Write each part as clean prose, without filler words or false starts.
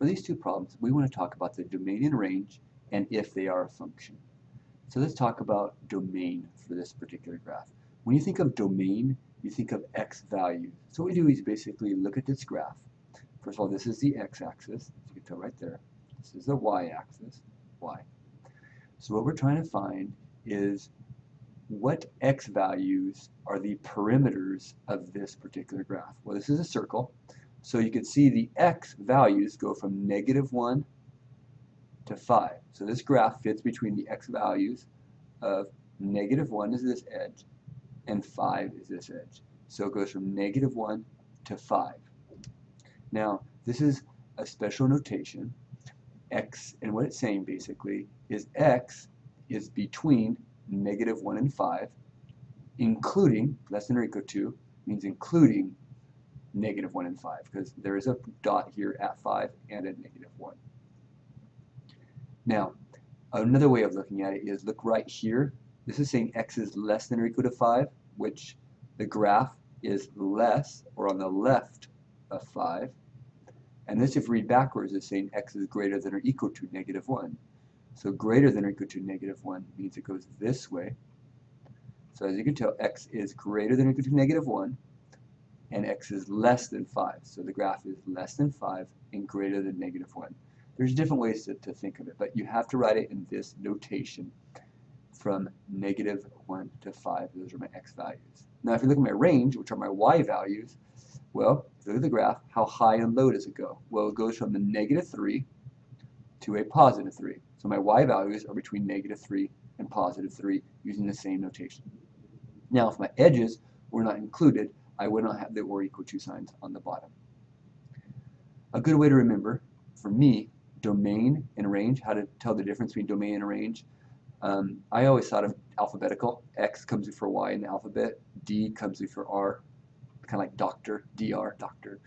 for these two problems, we want to talk about the domain and range and if they are a function. So let's talk about domain for this particular graph. When you think of domain, you think of x values. So what we do is basically look at this graph. First of all, this is the x-axis, as you can tell right there. This is the y-axis, y. So what we're trying to find is what x values are the perimeters of this particular graph. Well, this is a circle, so you can see the x values go from -1 to 5. So this graph fits between the x values of -1 is this edge and 5 is this edge. So it goes from -1 to 5. Now, this is a special notation. X, and what it's saying basically is x is between -1 and 5, including, less than or equal to, means including -1 and 5, because there is a dot here at 5 and at -1. Now, another way of looking at it is look right here. This is saying x is less than or equal to 5, which the graph is less or on the left of 5. And this, if we read backwards, is saying x is greater than or equal to -1. So greater than or equal to -1 means it goes this way. So as you can tell, x is greater than or equal to -1, and x is less than 5. So the graph is less than 5 and greater than -1. There's different ways to think of it, but you have to write it in this notation from -1 to 5. Those are my x values. Now if you look at my range, which are my y values, well, if you look at the graph, how high and low does it go? Well, it goes from the -3 to a +3. So my y values are between -3 and +3 using the same notation. Now if my edges were not included, I would not have the or equal to signs on the bottom. A good way to remember, for me, domain and range, how to tell the difference between domain and range, I always thought of alphabetical. X comes before Y in the alphabet, D comes before R, kind of like doctor, DR, doctor.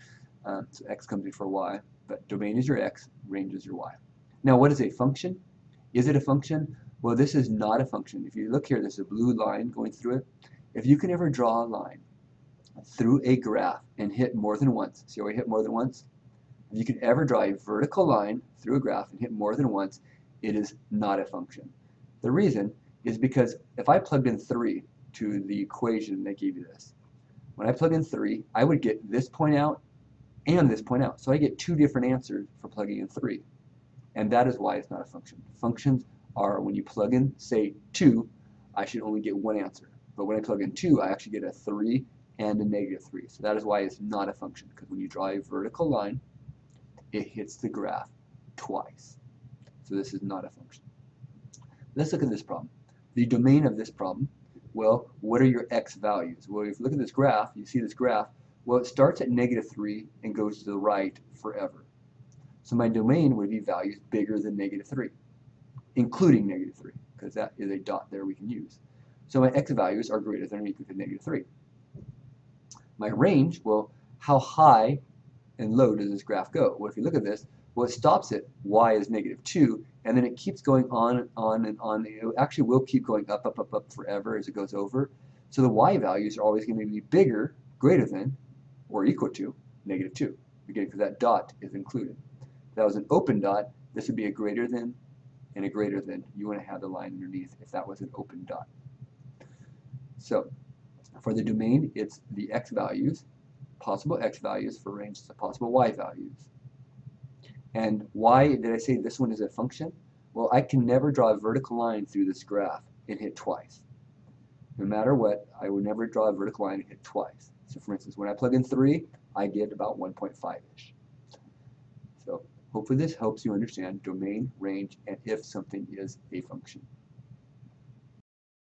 So X comes before Y, but domain is your X, range is your Y. Now what is a function? Is it a function? Well, this is not a function. If you look here, there's a blue line going through it. If you can ever draw a line through a graph and hit more than once, see how I hit more than once? If you can ever draw a vertical line through a graph and hit more than once, it is not a function. The reason is because if I plugged in 3 to the equation that gave you this, when I plug in 3, I would get this point out and this point out. So I get two different answers for plugging in 3. And that is why it's not a function. Functions are when you plug in, say, 2, I should only get one answer. But when I plug in 2, I actually get a 3 and a -3. So that is why it's not a function, because when you draw a vertical line, it hits the graph twice. So this is not a function. Let's look at this problem. The domain of this problem, well, what are your x values? Well, if you look at this graph, you see this graph, well, it starts at -3 and goes to the right forever. So my domain would be values bigger than -3, including -3, because that is a dot there we can use. So my x values are greater than or equal to -3. My range, well, how high and low does this graph go? Well, if you look at this, well, it stops at y is -2, and then it keeps going on and on and on. It actually will keep going up, up, up, up forever as it goes over. So the y values are always going to be bigger, greater than, or equal to -2, again, because that dot is included. If that was an open dot, this would be a greater than and a greater than. You want to have the line underneath if that was an open dot. So for the domain, it's the x values, possible x values. For range, it's the possible y values. And why did I say this one is a function? Well, I can never draw a vertical line through this graph and hit twice. No matter what, I would never draw a vertical line and hit twice. So for instance, when I plug in 3, I get about 1.5-ish. So hopefully this helps you understand domain, range, and if something is a function.